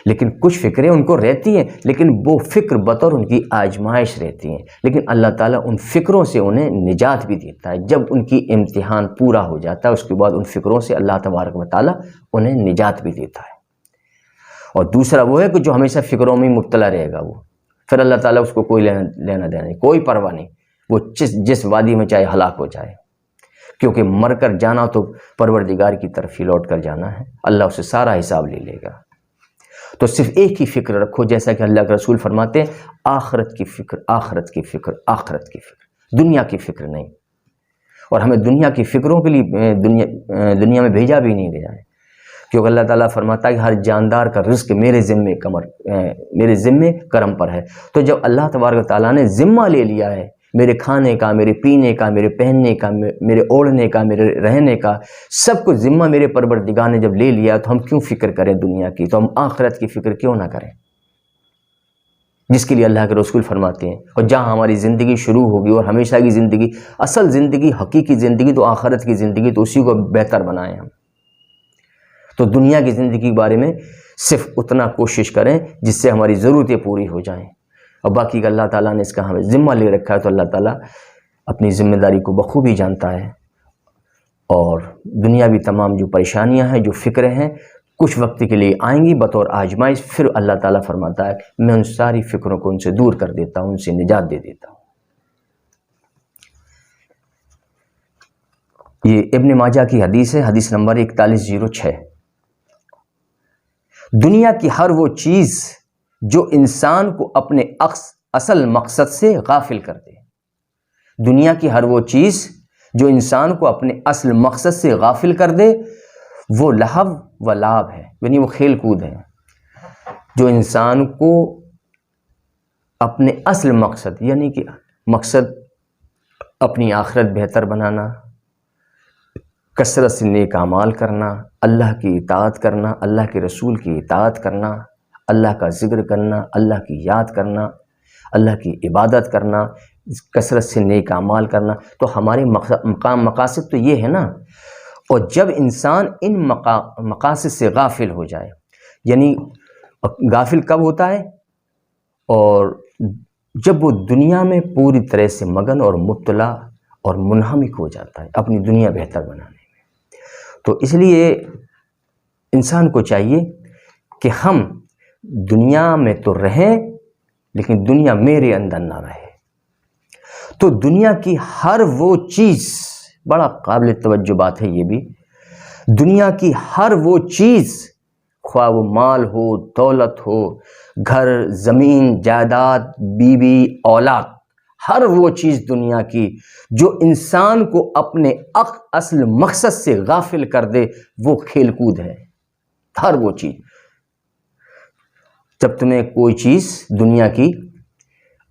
لیکن کچھ فکریں ان کو رہتی ہیں، لیکن وہ فکر بطور ان کی آزمائش رہتی ہیں، لیکن اللہ تعالیٰ ان فکروں سے انہیں نجات بھی دیتا ہے۔ جب ان کی امتحان پورا ہو جاتا ہے اس کے بعد ان فکروں سے اللہ تبارک و تعالیٰ انہیں نجات بھی دیتا ہے۔ اور دوسرا وہ ہے کہ جو ہمیشہ فکروں میں مبتلا رہے گا، وہ پھر اللہ تعالیٰ اس کو کوئی لینا دینا نہیں، کوئی پرواہ نہیں، وہ جس وادی میں چاہے ہلاک ہو جائے، کیونکہ مر کر جانا تو پروردگار کی طرف ہی لوٹ کر جانا ہے، اللہ اسے سارا حساب لے لے گا۔ تو صرف ایک ہی فکر رکھو، جیسا کہ اللہ کے رسول فرماتے ہیں، آخرت کی فکر، آخرت کی فکر، آخرت کی فکر، دنیا کی فکر نہیں۔ اور ہمیں دنیا کی فکروں کے لیے دنیا میں بھیجا بھی نہیں گیا ہے، کیونکہ اللہ تعالیٰ فرماتا ہے کہ ہر جاندار کا رزق میرے ذمے کرم پر ہے۔ تو جب اللہ تبارک و تعالیٰ نے ذمہ لے لیا ہے میرے کھانے کا، میرے پینے کا، میرے پہننے کا، میرے اوڑھنے کا، میرے رہنے کا، سب کچھ ذمہ میرے پروردگار نے جب لے لیا تو ہم کیوں فکر کریں دنیا کی؟ تو ہم آخرت کی فکر کیوں نہ کریں، جس کے لیے اللہ کے رسول فرماتے ہیں اور جہاں ہماری زندگی شروع ہوگی اور ہمیشہ کی زندگی، اصل زندگی، حقیقی زندگی تو آخرت کی زندگی، تو اسی کو بہتر بنائیں ہم۔ تو دنیا کی زندگی کے بارے میں صرف اتنا کوشش کریں جس سے ہماری ضرورتیں پوری ہو جائیں، اور باقی کا اللہ تعالیٰ نے اس کا ہمیں ذمہ لے رکھا ہے، تو اللہ تعالیٰ اپنی ذمہ داری کو بخوبی جانتا ہے۔ اور دنیاوی تمام جو پریشانیاں ہیں، جو فکریں ہیں، کچھ وقت کے لیے آئیں گی بطور آزمائش، پھر اللہ تعالیٰ فرماتا ہے میں ان ساری فکروں کو ان سے دور کر دیتا ہوں، ان سے نجات دے دیتا ہوں۔ یہ ابن ماجہ کی حدیث ہے، حدیث نمبر 4106۔ دنیا کی ہر وہ چیز جو انسان کو اپنے اصل مقصد سے غافل کر دے، دنیا کی ہر وہ چیز جو انسان کو اپنے اصل مقصد سے غافل کر دے، وہ لہو و لعب ہے، یعنی وہ کھیل کود ہے۔ جو انسان کو اپنے اصل مقصد، یعنی کہ مقصد اپنی آخرت بہتر بنانا، کثرت سے نیک اعمال کرنا، اللہ کی اطاعت کرنا، اللہ کے رسول کی اطاعت کرنا، اللہ کا ذکر کرنا، اللہ کی یاد کرنا، اللہ کی عبادت کرنا، کثرت سے نیک اعمال کرنا، تو ہمارے مقاصد تو یہ ہے نا۔ اور جب انسان ان مقاصد سے غافل ہو جائے، یعنی غافل کب ہوتا ہے؟ اور جب وہ دنیا میں پوری طرح سے مگن اور مبتلا اور منہمک ہو جاتا ہے اپنی دنیا بہتر بنانے میں۔ تو اس لیے انسان کو چاہیے کہ ہم دنیا میں تو رہیں، لیکن دنیا میرے اندر نہ رہے۔ تو دنیا کی ہر وہ چیز، بڑا قابل توجہ بات ہے یہ بھی، دنیا کی ہر وہ چیز، خواہ وہ مال ہو، دولت ہو، گھر، زمین، جائیداد، بیوی، اولاد، ہر وہ چیز دنیا کی جو انسان کو اپنے اصل مقصد سے غافل کر دے، وہ کھیل کود ہے۔ ہر وہ چیز، جب تمہیں کوئی چیز دنیا کی،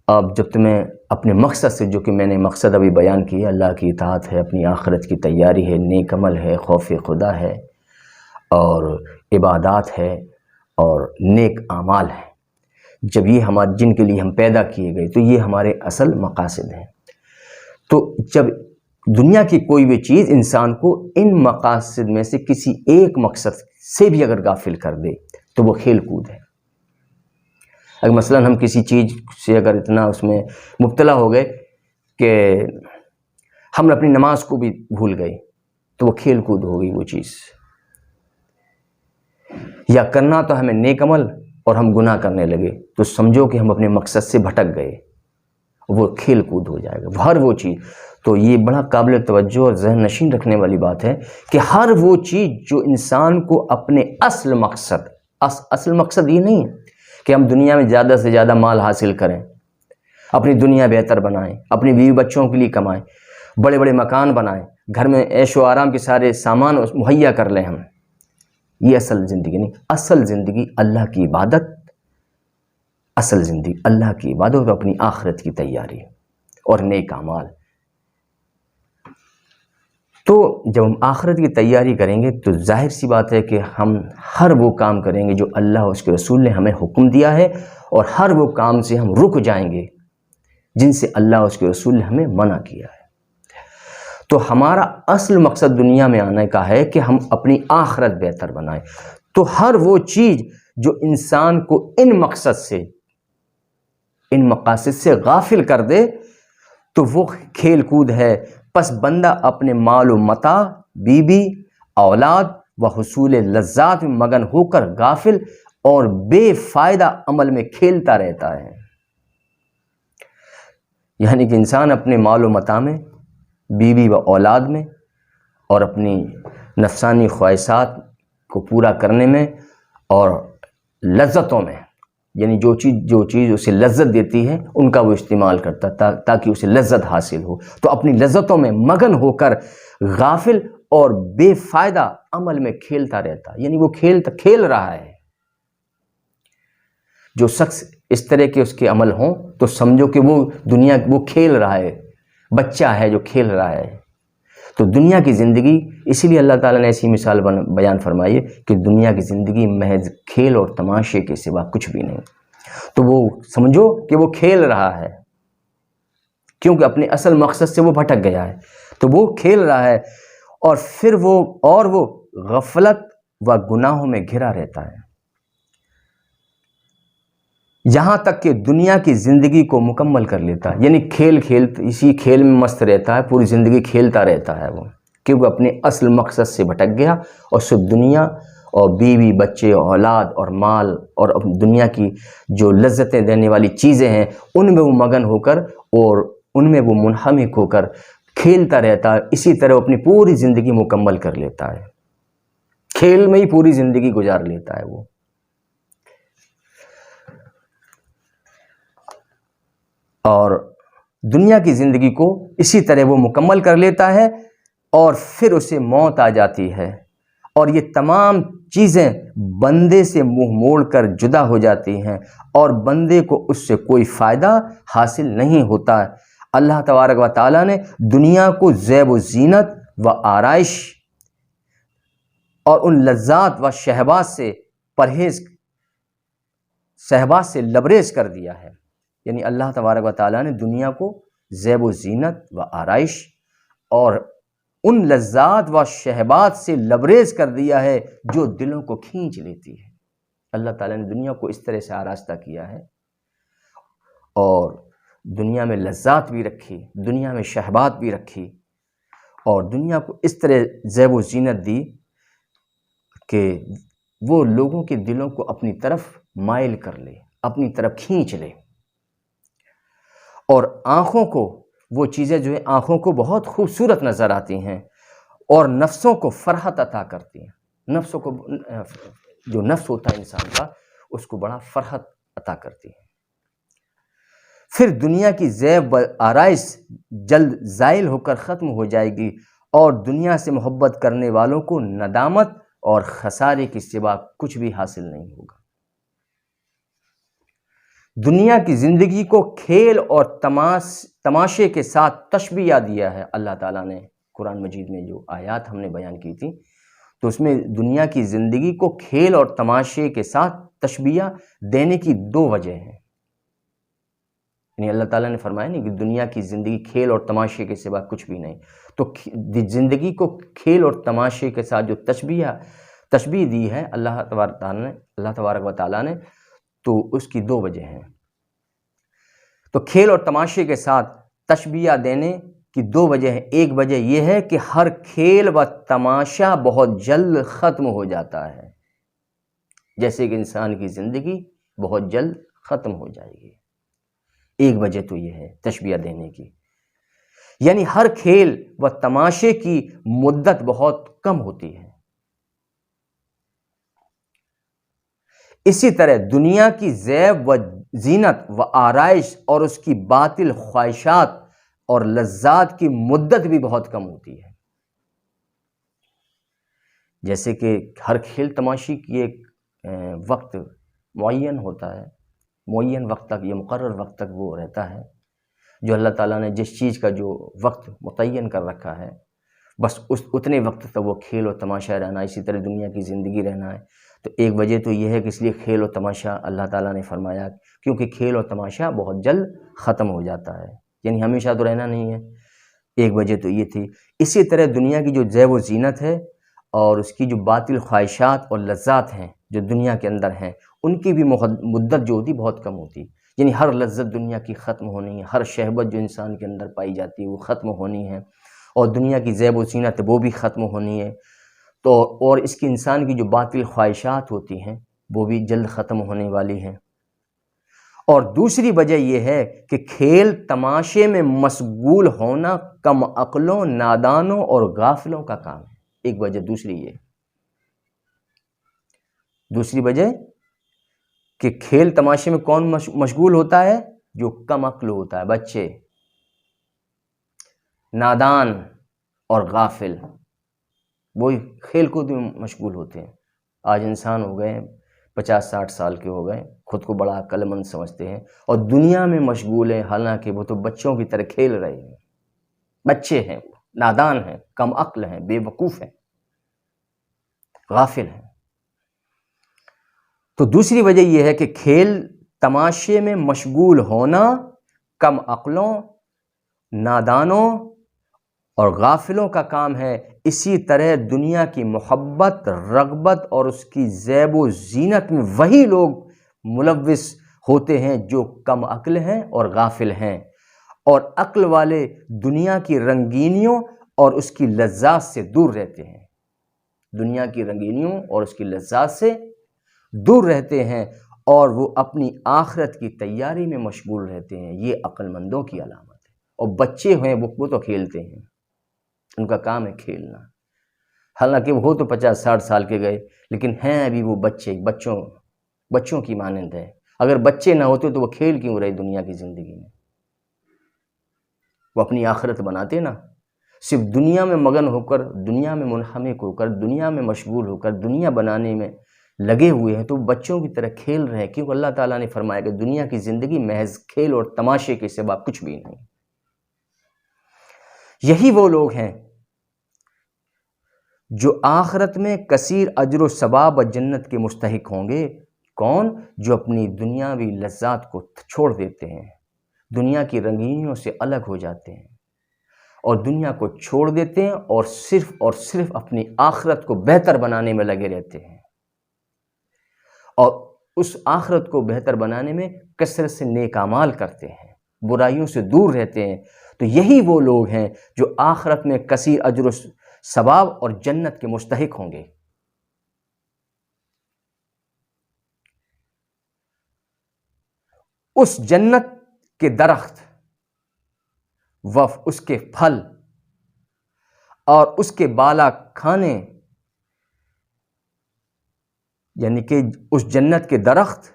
اب جب تمہیں اپنے مقصد سے، جو کہ میں نے مقصد ابھی بیان کیا، اللہ کی اطاعت ہے، اپنی آخرت کی تیاری ہے، نیک عمل ہے، خوف خدا ہے، اور عبادات ہے، اور نیک اعمال ہے، جب یہ ہمارے جن کے لیے ہم پیدا کیے گئے، تو یہ ہمارے اصل مقاصد ہیں۔ تو جب دنیا کی کوئی بھی چیز انسان کو ان مقاصد میں سے کسی ایک مقصد سے بھی اگر غافل کر دے، تو وہ کھیل کود ہے۔ اگر مثلا ہم کسی چیز سے اگر اتنا اس میں مبتلا ہو گئے کہ ہم اپنی نماز کو بھی بھول گئے، تو وہ کھیل کود ہو گئی وہ چیز۔ یا کرنا تو ہمیں نیک عمل اور ہم گناہ کرنے لگے، تو سمجھو کہ ہم اپنے مقصد سے بھٹک گئے، وہ کھیل کود ہو جائے گا ہر وہ چیز۔ تو یہ بڑا قابل توجہ اور ذہن نشین رکھنے والی بات ہے کہ ہر وہ چیز جو انسان کو اپنے اصل مقصد یہ نہیں ہے کہ ہم دنیا میں زیادہ سے زیادہ مال حاصل کریں، اپنی دنیا بہتر بنائیں، اپنی بیوی بچوں کے لیے کمائیں، بڑے بڑے مکان بنائیں، گھر میں عیش و آرام کے سارے سامان مہیا کر لیں ہم۔ یہ اصل زندگی نہیں۔ اصل زندگی اللہ کی عبادت، اصل زندگی اللہ کی عبادت اور اپنی آخرت کی تیاری اور نیک اعمال۔ تو جب ہم آخرت کی تیاری کریں گے تو ظاہر سی بات ہے کہ ہم ہر وہ کام کریں گے جو اللہ اور اس کے رسول نے ہمیں حکم دیا ہے، اور ہر وہ کام سے ہم رک جائیں گے جن سے اللہ اور اس کے رسول نے ہمیں منع کیا ہے۔ تو ہمارا اصل مقصد دنیا میں آنے کا ہے کہ ہم اپنی آخرت بہتر بنائیں. تو ہر وہ چیز جو انسان کو ان مقصد سے، ان مقاصد سے غافل کر دے تو وہ کھیل کود ہے. پس بندہ اپنے مال و متاع، بیوی، اولاد و حصول لذات میں مگن ہو کر غافل اور بے فائدہ عمل میں کھیلتا رہتا ہے. یعنی کہ انسان اپنے مال و متاع میں، بیوی و اولاد میں، اور اپنی نفسانی خواہشات کو پورا کرنے میں، اور لذتوں میں، یعنی جو چیز اسے لذت دیتی ہے ان کا وہ استعمال کرتا تاکہ اسے لذت حاصل ہو. تو اپنی لذتوں میں مگن ہو کر غافل اور بے فائدہ عمل میں کھیلتا رہتا. یعنی وہ کھیل رہا ہے. جو شخص اس طرح کے اس کے عمل ہوں تو سمجھو کہ وہ کھیل رہا ہے، بچہ ہے جو کھیل رہا ہے. تو دنیا کی زندگی، اسی لیے اللہ تعالیٰ نے ایسی مثال بیان فرمائی ہے کہ دنیا کی زندگی محض کھیل اور تماشے کے سوا کچھ بھی نہیں. تو وہ سمجھو کہ وہ کھیل رہا ہے، کیونکہ اپنے اصل مقصد سے وہ بھٹک گیا ہے. تو وہ کھیل رہا ہے اور پھر وہ غفلت و گناہوں میں گھرا رہتا ہے، یہاں تک کہ دنیا کی زندگی کو مکمل کر لیتا ہے. یعنی اسی کھیل میں مست رہتا ہے، پوری زندگی کھیلتا رہتا ہے وہ، کیونکہ اپنے اصل مقصد سے بھٹک گیا اور صرف دنیا اور بیوی، بچے، اولاد اور مال اور دنیا کی جو لذتیں دینے والی چیزیں ہیں ان میں وہ مگن ہو کر اور ان میں وہ منہمک ہو کر کھیلتا رہتا ہے. اسی طرح وہ اپنی پوری زندگی مکمل کر لیتا ہے، کھیل میں ہی پوری زندگی گزار لیتا ہے وہ. اور دنیا کی زندگی کو اسی طرح وہ مکمل کر لیتا ہے اور پھر اسے موت آ جاتی ہے اور یہ تمام چیزیں بندے سے منہ موڑ کر جدا ہو جاتی ہیں اور بندے کو اس سے کوئی فائدہ حاصل نہیں ہوتا. اللہ تبارک و تعالیٰ نے دنیا کو زیب و زینت و آرائش اور ان لذات و شہباز سے لبریز کر دیا ہے. یعنی اللہ تبارک و تعالیٰ نے دنیا کو زیب و زینت و آرائش اور ان لذات و شہبات سے لبریز کر دیا ہے جو دلوں کو کھینچ لیتی ہے. اللہ تعالیٰ نے دنیا کو اس طرح سے آراستہ کیا ہے اور دنیا میں لذات بھی رکھی، دنیا میں شہبات بھی رکھی اور دنیا کو اس طرح زیب و زینت دی کہ وہ لوگوں کے دلوں کو اپنی طرف مائل کر لے، اپنی طرف کھینچ لے. اور آنکھوں کو وہ چیزیں جو ہیں آنکھوں کو بہت خوبصورت نظر آتی ہیں اور نفسوں کو فرحت عطا کرتی ہیں. نفسوں کو، جو نفس ہوتا ہے انسان کا، اس کو بڑا فرحت عطا کرتی ہے. پھر دنیا کی زیب و آرائش جلد زائل ہو کر ختم ہو جائے گی اور دنیا سے محبت کرنے والوں کو ندامت اور خسارے کے سوا کچھ بھی حاصل نہیں ہوگا. دنیا کی زندگی کو کھیل اور تماشے کے ساتھ تشبیہ دیا ہے اللہ تعالیٰ نے. قرآن مجید میں جو آیات ہم نے بیان کی تھی تو اس میں دنیا کی زندگی کو کھیل اور تماشے کے ساتھ تشبیہ دینے کی دو وجہ ہیں. یعنی اللہ تعالیٰ نے فرمایا نہیں کہ دنیا کی زندگی کھیل اور تماشے کے سوا کچھ بھی نہیں. تو زندگی کو کھیل اور تماشے کے ساتھ جو تشبیہ دی ہے اللہ تبارک و تعالیٰ نے، تو اس کی دو وجہ ہیں. تو کھیل اور تماشے کے ساتھ تشبیہ دینے کی دو وجہ ہیں. ایک وجہ یہ ہے کہ ہر کھیل و تماشا بہت جلد ختم ہو جاتا ہے، جیسے کہ انسان کی زندگی بہت جلد ختم ہو جائے گی. ایک وجہ تو یہ ہے تشبیہ دینے کی، یعنی ہر کھیل و تماشے کی مدت بہت کم ہوتی ہے. اسی طرح دنیا کی زیب و زینت و آرائش اور اس کی باطل خواہشات اور لذات کی مدت بھی بہت کم ہوتی ہے. جیسے کہ ہر کھیل تماشی کی ایک وقت معین ہوتا ہے، معین وقت تک، یہ مقرر وقت تک وہ رہتا ہے جو اللہ تعالیٰ نے جس چیز کا جو وقت متعین کر رکھا ہے، بس اتنے وقت تک وہ کھیل و تماشا رہنا. اسی طرح دنیا کی زندگی رہنا ہے. تو ایک وجہ تو یہ ہے کہ اس لیے کھیل و تماشا اللہ تعالیٰ نے فرمایا کیونکہ کھیل و تماشا بہت جلد ختم ہو جاتا ہے، یعنی ہمیشہ تو رہنا نہیں ہے. ایک وجہ تو یہ تھی۔ اسی طرح دنیا کی جو زیب و زینت ہے اور اس کی جو باطل خواہشات اور لذات ہیں جو دنیا کے اندر ہیں، ان کی بھی مدت جو ہوتی بہت کم ہوتی، یعنی ہر لذت دنیا کی ختم ہونی ہے، ہر شہوت جو انسان کے اندر پائی جاتی ہے وہ ختم ہونی ہے، اور دنیا کی زیب و زینت وہ بھی ختم ہونی ہے، تو اور اس کی انسان کی جو باطل خواہشات ہوتی ہیں وہ بھی جلد ختم ہونے والی ہیں۔ اور دوسری وجہ یہ ہے کہ کھیل تماشے میں مشغول ہونا کم عقلوں، نادانوں اور غافلوں کا کام ہے۔ ایک وجہ دوسری یہ، دوسری وجہ کہ کھیل تماشے میں کون مشغول ہوتا ہے؟ جو کم عقل ہوتا ہے، بچے، نادان اور غافل، وہی کھیل کود میں مشغول ہوتے ہیں۔ آج انسان ہو گئے 50-60 سال کے ہو گئے، خود کو بڑا عقل مند سمجھتے ہیں اور دنیا میں مشغول ہیں، حالانکہ وہ تو بچوں کی طرح کھیل رہے ہیں۔ بچے ہیں، نادان ہیں، کم عقل ہیں، بے وقوف ہیں، غافل ہیں۔ تو دوسری وجہ یہ ہے کہ کھیل تماشے میں مشغول ہونا کم عقلوں، نادانوں اور غافلوں کا کام ہے۔ اسی طرح دنیا کی محبت، رغبت اور اس کی زیب و زینت میں وہی لوگ ملوث ہوتے ہیں جو کم عقل ہیں اور غافل ہیں، اور عقل والے دنیا کی رنگینیوں اور اس کی لذات سے دور رہتے ہیں۔ دنیا کی رنگینیوں اور اس کی لذات سے دور رہتے ہیں اور وہ اپنی آخرت کی تیاری میں مشغول رہتے ہیں۔ یہ عقل مندوں کی علامت ہے۔ اور بچے ہیں وہ تو کھیلتے ہیں، ان کا کام ہے کھیلنا، حالانکہ وہ تو 50-60 سال کے گئے لیکن ہیں ابھی وہ بچے، بچوں کی مانند ہے۔ اگر بچے نہ ہوتے تو وہ کھیل کیوں رہے دنیا کی زندگی میں؟ وہ اپنی آخرت بناتے نا۔ صرف دنیا میں مگن ہو کر، دنیا میں منہمک ہو کر، دنیا میں مشغول ہو کر، دنیا بنانے میں لگے ہوئے ہیں تو بچوں کی طرح کھیل رہے ہیں، کیونکہ اللہ تعالیٰ نے فرمایا کہ دنیا کی زندگی محض کھیل اور تماشے کے سوا کچھ بھی نہیں۔ یہی وہ لوگ ہیں جو آخرت میں کثیر اجر و ثواب و جنت کے مستحق ہوں گے۔ کون؟ جو اپنی دنیاوی لذات کو چھوڑ دیتے ہیں، دنیا کی رنگینیوں سے الگ ہو جاتے ہیں اور دنیا کو چھوڑ دیتے ہیں اور صرف اپنی آخرت کو بہتر بنانے میں لگے رہتے ہیں، اور اس آخرت کو بہتر بنانے میں کثرت سے نیک اعمال کرتے ہیں، برائیوں سے دور رہتے ہیں۔ تو یہی وہ لوگ ہیں جو آخرت میں کثیر اجر و ثواب اور جنت کے مستحق ہوں گے۔ اس جنت کے درخت و اس کے پھل اور اس کے بالا کھانے، یعنی کہ اس جنت کے درخت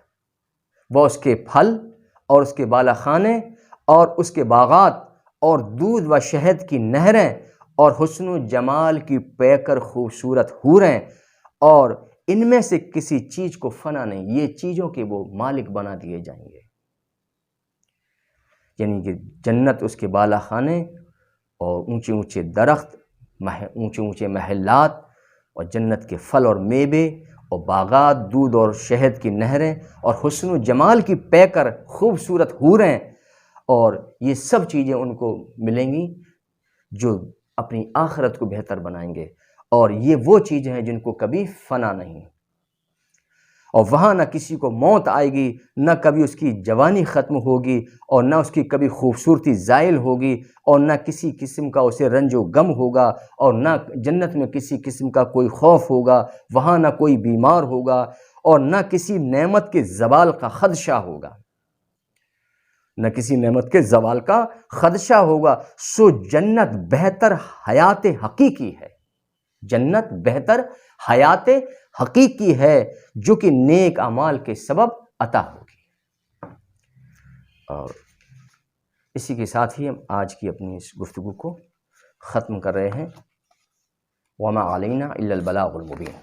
و اس کے پھل اور اس کے بالا خانے اور اس کے باغات اور دودھ و شہد کی نہریں اور حسن و جمال کی پیکر خوبصورت حوریں، اور ان میں سے کسی چیز کو فنا نہیں، یہ چیزوں کے وہ مالک بنا دیے جائیں گے۔ یعنی کہ جنت، اس کے بالا خانے اور اونچے اونچے درخت، اونچے اونچے محلات اور جنت کے پھل اور میوے اور باغات، دودھ اور شہد کی نہریں اور حسن و جمال کی پیکر خوبصورت حوریں، اور یہ سب چیزیں ان کو ملیں گی جو اپنی آخرت کو بہتر بنائیں گے، اور یہ وہ چیزیں ہیں جن کو کبھی فنا نہیں، اور وہاں نہ کسی کو موت آئے گی، نہ کبھی اس کی جوانی ختم ہوگی، اور نہ اس کی کبھی خوبصورتی زائل ہوگی، اور نہ کسی قسم کا اسے رنج و غم ہوگا، اور نہ جنت میں کسی قسم کا کوئی خوف ہوگا، وہاں نہ کوئی بیمار ہوگا، اور نہ کسی نعمت کے زوال کا خدشہ ہوگا، نہ کسی نعمت کے زوال کا خدشہ ہوگا۔ سو جنت بہتر حیات حقیقی ہے، جنت بہتر حیات حقیقی ہے جو کہ نیک اعمال کے سبب عطا ہوگی۔ اور اسی کے ساتھ ہی ہم آج کی اپنی اس گفتگو کو ختم کر رہے ہیں۔ وما علینا الا البلاغ المبین۔